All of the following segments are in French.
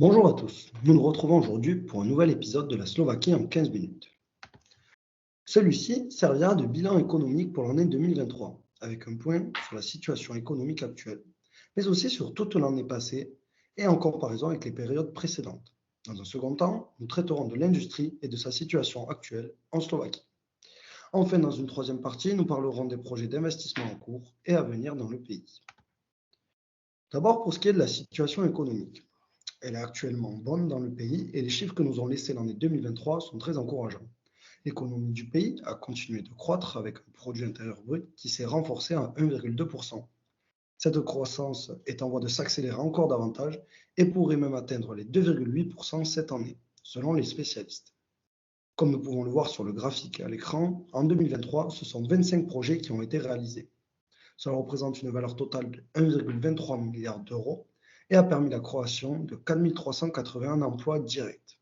Bonjour à tous, nous nous retrouvons aujourd'hui pour un nouvel épisode de la Slovaquie en 15 minutes. Celui-ci servira de bilan économique pour l'année 2023, avec un point sur la situation économique actuelle, mais aussi sur toute l'année passée et en comparaison avec les périodes précédentes. Dans un second temps, nous traiterons de l'industrie et de sa situation actuelle en Slovaquie. Enfin, dans une troisième partie, nous parlerons des projets d'investissement en cours et à venir dans le pays. D'abord, pour ce qui est de la situation économique. Elle est actuellement bonne dans le pays et les chiffres que nous ont laissés l'année 2023 sont très encourageants. L'économie du pays a continué de croître avec un produit intérieur brut qui s'est renforcé à 1,2%. Cette croissance est en voie de s'accélérer encore davantage et pourrait même atteindre les 2,8% cette année, selon les spécialistes. Comme nous pouvons le voir sur le graphique à l'écran, en 2023, ce sont 25 projets qui ont été réalisés. Cela représente une valeur totale de 1,23 milliard d'euros et a permis la création de 4 381 emplois directs.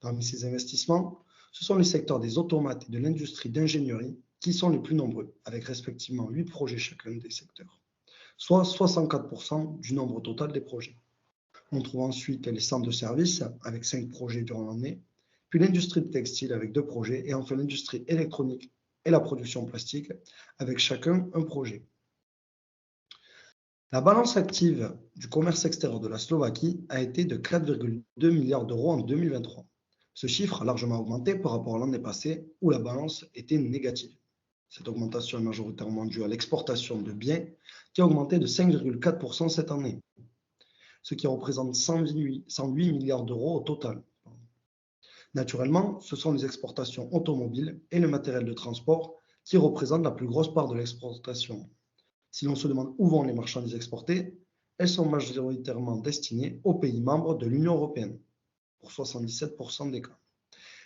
Parmi ces investissements, ce sont les secteurs des automates et de l'industrie d'ingénierie qui sont les plus nombreux, avec respectivement 8 projets chacun des secteurs, soit 64% du nombre total des projets. On trouve ensuite les centres de services avec 5 projets durant l'année, puis l'industrie textile avec 2 projets et enfin l'industrie électronique et la production plastique avec chacun un projet. La balance active du commerce extérieur de la Slovaquie a été de 4,2 milliards d'euros en 2023. Ce chiffre a largement augmenté par rapport à l'année passée où la balance était négative. Cette augmentation est majoritairement due à l'exportation de biens qui a augmenté de 5,4% cette année, ce qui représente 108 milliards d'euros au total. Naturellement, ce sont les exportations automobiles et le matériel de transport qui représentent la plus grosse part de l'exportation. Si l'on se demande où vont les marchandises exportées, elles sont majoritairement destinées aux pays membres de l'Union européenne, pour 77% des cas,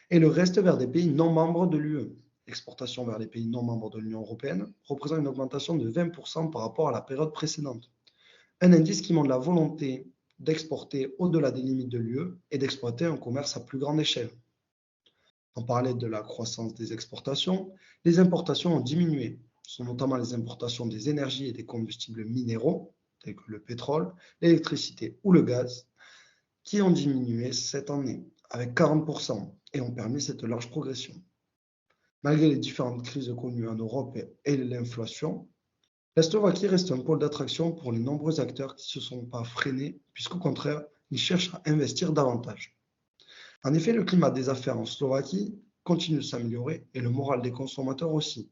et le reste vers des pays non membres de l'UE. L'exportation vers les pays non membres de l'Union européenne représente une augmentation de 20% par rapport à la période précédente. Un indice qui montre la volonté d'exporter au-delà des limites de l'UE et d'exploiter un commerce à plus grande échelle. En parallèle de la croissance des exportations, les importations ont diminué. Ce sont notamment les importations des énergies et des combustibles minéraux, tels que le pétrole, l'électricité ou le gaz, qui ont diminué cette année, avec 40%, et ont permis cette large progression. Malgré les différentes crises connues en Europe et l'inflation, la Slovaquie reste un pôle d'attraction pour les nombreux acteurs qui ne se sont pas freinés, puisqu'au contraire, ils cherchent à investir davantage. En effet, le climat des affaires en Slovaquie continue de s'améliorer et le moral des consommateurs aussi.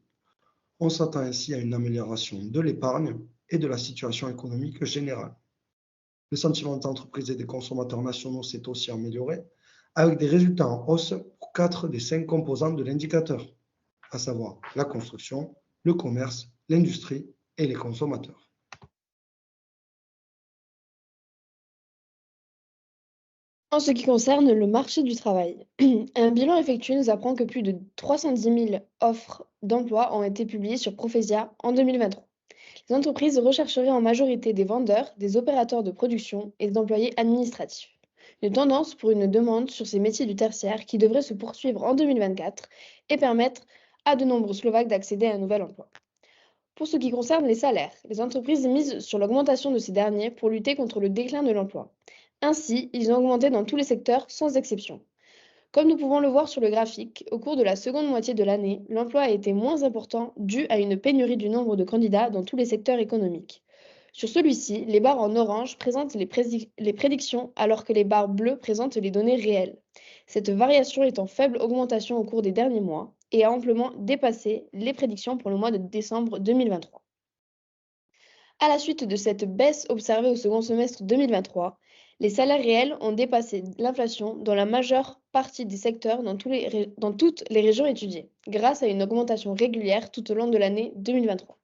On s'attend ainsi à une amélioration de l'épargne et de la situation économique générale. Le sentiment des entreprises et des consommateurs nationaux s'est aussi amélioré, avec des résultats en hausse pour 4 des 5 composantes de l'indicateur, à savoir la construction, le commerce, l'industrie et les consommateurs. En ce qui concerne le marché du travail, un bilan effectué nous apprend que plus de 310 000 offres d'emploi ont été publiées sur Profesia en 2023. Les entreprises rechercheraient en majorité des vendeurs, des opérateurs de production et des employés administratifs. Une tendance pour une demande sur ces métiers du tertiaire qui devrait se poursuivre en 2024 et permettre à de nombreux Slovaques d'accéder à un nouvel emploi. Pour ce qui concerne les salaires, les entreprises misent sur l'augmentation de ces derniers pour lutter contre le déclin de l'emploi. Ainsi, ils ont augmenté dans tous les secteurs sans exception. Comme nous pouvons le voir sur le graphique, au cours de la seconde moitié de l'année, l'emploi a été moins important dû à une pénurie du nombre de candidats dans tous les secteurs économiques. Sur celui-ci, les barres en orange présentent les prédictions alors que les barres bleues présentent les données réelles. Cette variation est en faible augmentation au cours des derniers mois et a amplement dépassé les prédictions pour le mois de décembre 2023. À la suite de cette baisse observée au second semestre 2023, les salaires réels ont dépassé l'inflation dans la majeure partie des secteurs dans toutes les régions étudiées, grâce à une augmentation régulière tout au long de l'année 2023.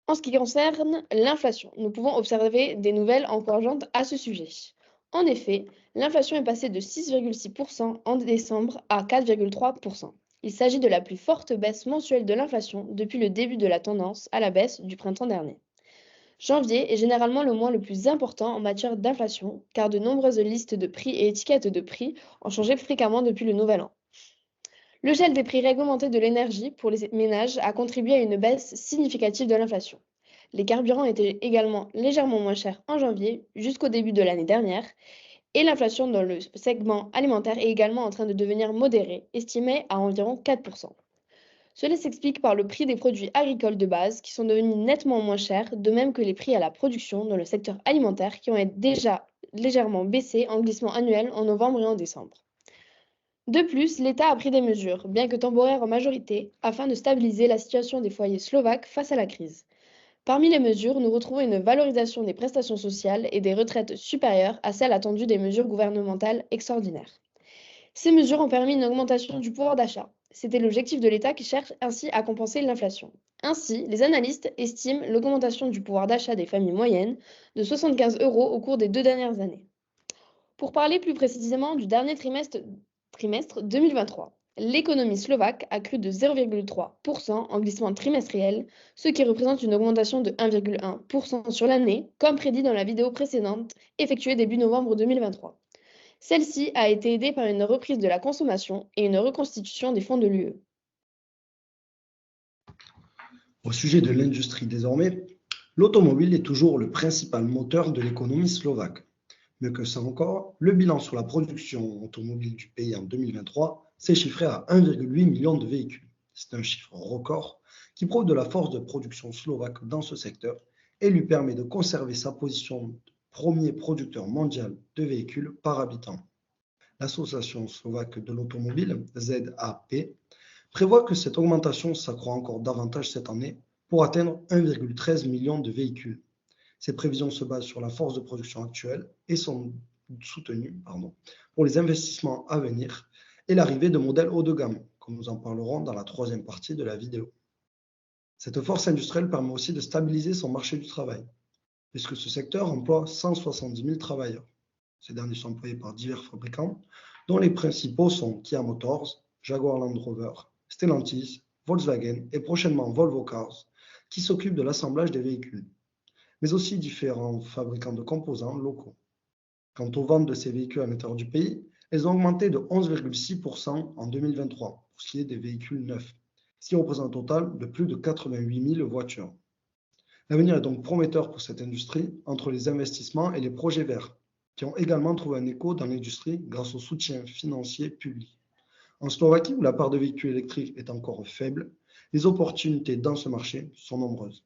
En ce qui concerne l'inflation, nous pouvons observer des nouvelles encourageantes à ce sujet. En effet, l'inflation est passée de 6,6% en décembre à 4,3%. Il s'agit de la plus forte baisse mensuelle de l'inflation depuis le début de la tendance à la baisse du printemps dernier. Janvier est généralement le mois le plus important en matière d'inflation, car de nombreuses listes de prix et étiquettes de prix ont changé fréquemment depuis le Nouvel An. Le gel des prix réglementés de l'énergie pour les ménages a contribué à une baisse significative de l'inflation. Les carburants étaient également légèrement moins chers en janvier jusqu'au début de l'année dernière et l'inflation dans le segment alimentaire est également en train de devenir modérée, estimée à environ 4%. Cela s'explique par le prix des produits agricoles de base qui sont devenus nettement moins chers, de même que les prix à la production dans le secteur alimentaire qui ont déjà légèrement baissé en glissement annuel en novembre et en décembre. De plus, l'État a pris des mesures, bien que temporaires en majorité, afin de stabiliser la situation des foyers slovaques face à la crise. Parmi les mesures, nous retrouvons une valorisation des prestations sociales et des retraites supérieures à celles attendues des mesures gouvernementales extraordinaires. Ces mesures ont permis une augmentation du pouvoir d'achat. C'était l'objectif de l'État qui cherche ainsi à compenser l'inflation. Ainsi, les analystes estiment l'augmentation du pouvoir d'achat des familles moyennes de 75 euros au cours des 2 dernières années. Pour parler plus précisément du dernier trimestre 2023, l'économie slovaque a cru de 0,3% en glissement trimestriel, ce qui représente une augmentation de 1,1% sur l'année, comme prédit dans la vidéo précédente effectuée début novembre 2023. Celle-ci a été aidée par une reprise de la consommation et une reconstitution des fonds de l'UE. Au sujet de l'industrie désormais, l'automobile est toujours le principal moteur de l'économie slovaque. Mieux que ça encore, le bilan sur la production automobile du pays en 2023 s'est chiffré à 1,8 million de véhicules. C'est un chiffre record qui prouve de la force de production slovaque dans ce secteur et lui permet de conserver sa position de premier producteur mondial de véhicules par habitant. L'Association slovaque de l'automobile, ZAP, prévoit que cette augmentation s'accroît encore davantage cette année pour atteindre 1,13 million de véhicules. Ces prévisions se basent sur la force de production actuelle et sont soutenues pour les investissements à venir et l'arrivée de modèles haut de gamme, comme nous en parlerons dans la troisième partie de la vidéo. Cette force industrielle permet aussi de stabiliser son marché du travail, puisque ce secteur emploie 170 000 travailleurs. Ces derniers sont employés par divers fabricants, dont les principaux sont Kia Motors, Jaguar Land Rover, Stellantis, Volkswagen et prochainement Volvo Cars, qui s'occupent de l'assemblage des véhicules, mais aussi différents fabricants de composants locaux. Quant aux ventes de ces véhicules à l'intérieur du pays, elles ont augmenté de 11,6% en 2023 pour ce qui est des véhicules neufs, ce qui représente un total de plus de 88 000 voitures. L'avenir est donc prometteur pour cette industrie entre les investissements et les projets verts, qui ont également trouvé un écho dans l'industrie grâce au soutien financier public. En Slovaquie, où la part de véhicules électriques est encore faible, les opportunités dans ce marché sont nombreuses.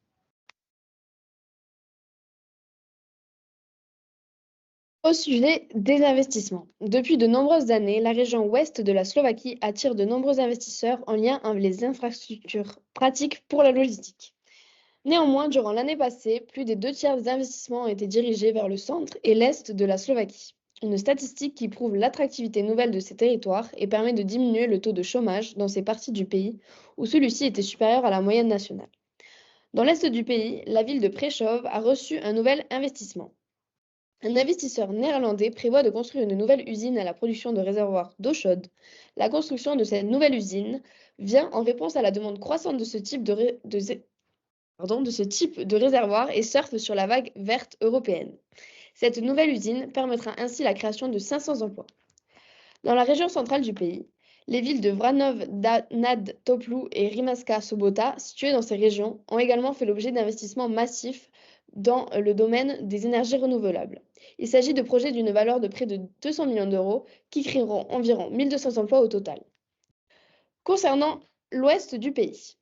Au sujet des investissements. Depuis de nombreuses années, la région ouest de la Slovaquie attire de nombreux investisseurs en lien avec les infrastructures pratiques pour la logistique. Néanmoins, durant l'année passée, plus des 2 tiers des investissements ont été dirigés vers le centre et l'est de la Slovaquie. Une statistique qui prouve l'attractivité nouvelle de ces territoires et permet de diminuer le taux de chômage dans ces parties du pays où celui-ci était supérieur à la moyenne nationale. Dans l'est du pays, la ville de Prešov a reçu un nouvel investissement. Un investisseur néerlandais prévoit de construire une nouvelle usine à la production de réservoirs d'eau chaude. La construction de cette nouvelle usine vient en réponse à la demande croissante de ce type de réservoir et surfe sur la vague verte européenne. Cette nouvelle usine permettra ainsi la création de 500 emplois. Dans la région centrale du pays, les villes de Vranov nad Topľou et Rimavská Sobota, situées dans ces régions, ont également fait l'objet d'investissements massifs dans le domaine des énergies renouvelables. Il s'agit de projets d'une valeur de près de 200 millions d'euros qui créeront environ 1200 emplois au total. Concernant l'ouest du pays,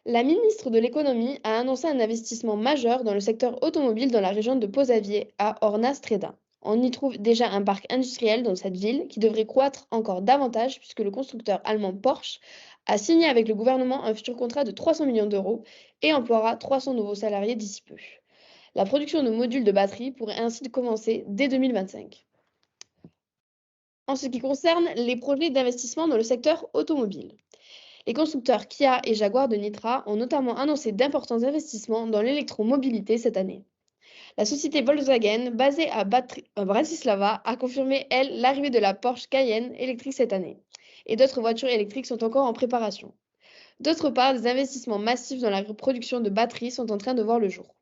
la ministre de l'économie a annoncé un investissement majeur dans le secteur automobile dans la région de Posavie à Horná-Streda. On y trouve déjà un parc industriel dans cette ville qui devrait croître encore davantage puisque le constructeur allemand Porsche a signé avec le gouvernement un futur contrat de 300 millions d'euros et emploiera 300 nouveaux salariés d'ici peu. La production de modules de batterie pourrait ainsi commencer dès 2025. En ce qui concerne les projets d'investissement dans le secteur automobile, les constructeurs Kia et Jaguar de Nitra ont notamment annoncé d'importants investissements dans l'électromobilité cette année. La société Volkswagen, basée à Bratislava, a confirmé, elle, l'arrivée de la Porsche Cayenne électrique cette année. Et d'autres voitures électriques sont encore en préparation. D'autre part, des investissements massifs dans la production de batteries sont en train de voir le jour.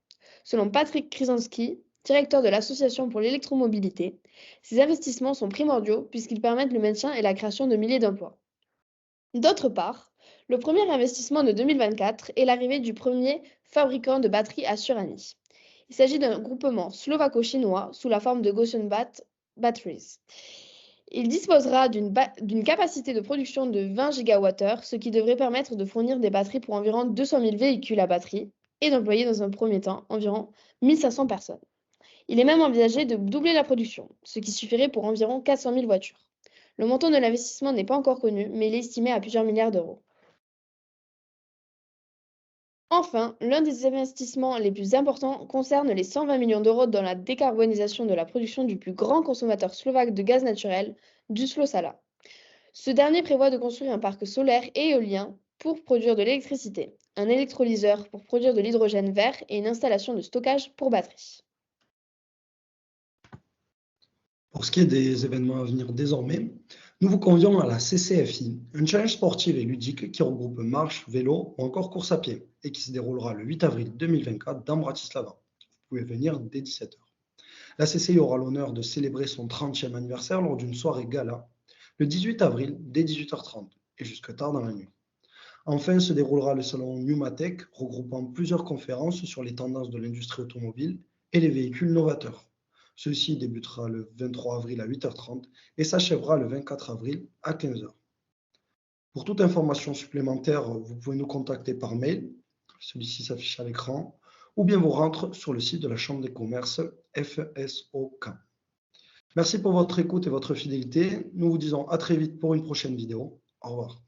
Selon Patrick Krzyzanski, directeur de l'Association pour l'électromobilité, ces investissements sont primordiaux puisqu'ils permettent le maintien et la création de milliers d'emplois. D'autre part, Le premier investissement de 2024 est l'arrivée du premier fabricant de batteries à Surani. Il s'agit d'un groupement slovaco-chinois sous la forme de Gosenbat Batteries. Il disposera d'une capacité de production de 20 gigawattheures, ce qui devrait permettre de fournir des batteries pour environ 200 000 véhicules à batterie et d'employer dans un premier temps environ 1500 personnes. Il est même envisagé de doubler la production, ce qui suffirait pour environ 400 000 voitures. Le montant de l'investissement n'est pas encore connu, mais il est estimé à plusieurs milliards d'euros. Enfin, l'un des investissements les plus importants concerne les 120 millions d'euros dans la décarbonisation de la production du plus grand consommateur slovaque de gaz naturel, Duslo-Sala. Ce dernier prévoit de construire un parc solaire et éolien pour produire de l'électricité, un électrolyseur pour produire de l'hydrogène vert et une installation de stockage pour batteries. Pour ce qui est des événements à venir désormais, nous vous convions à la CCFI, un challenge sportif et ludique qui regroupe marche, vélo ou encore course à pied et qui se déroulera le 8 avril 2024 dans Bratislava. Vous pouvez venir dès 17h. La CCI aura l'honneur de célébrer son 30e anniversaire lors d'une soirée gala le 18 avril dès 18h30 et jusque tard dans la nuit. Enfin, se déroulera le salon Numatech, regroupant plusieurs conférences sur les tendances de l'industrie automobile et les véhicules novateurs. Ceci débutera le 23 avril à 8h30 et s'achèvera le 24 avril à 15h. Pour toute information supplémentaire, vous pouvez nous contacter par mail, celui-ci s'affiche à l'écran, ou bien vous rendre sur le site de la Chambre des commerces FSOK. Merci pour votre écoute et votre fidélité. Nous vous disons à très vite pour une prochaine vidéo. Au revoir.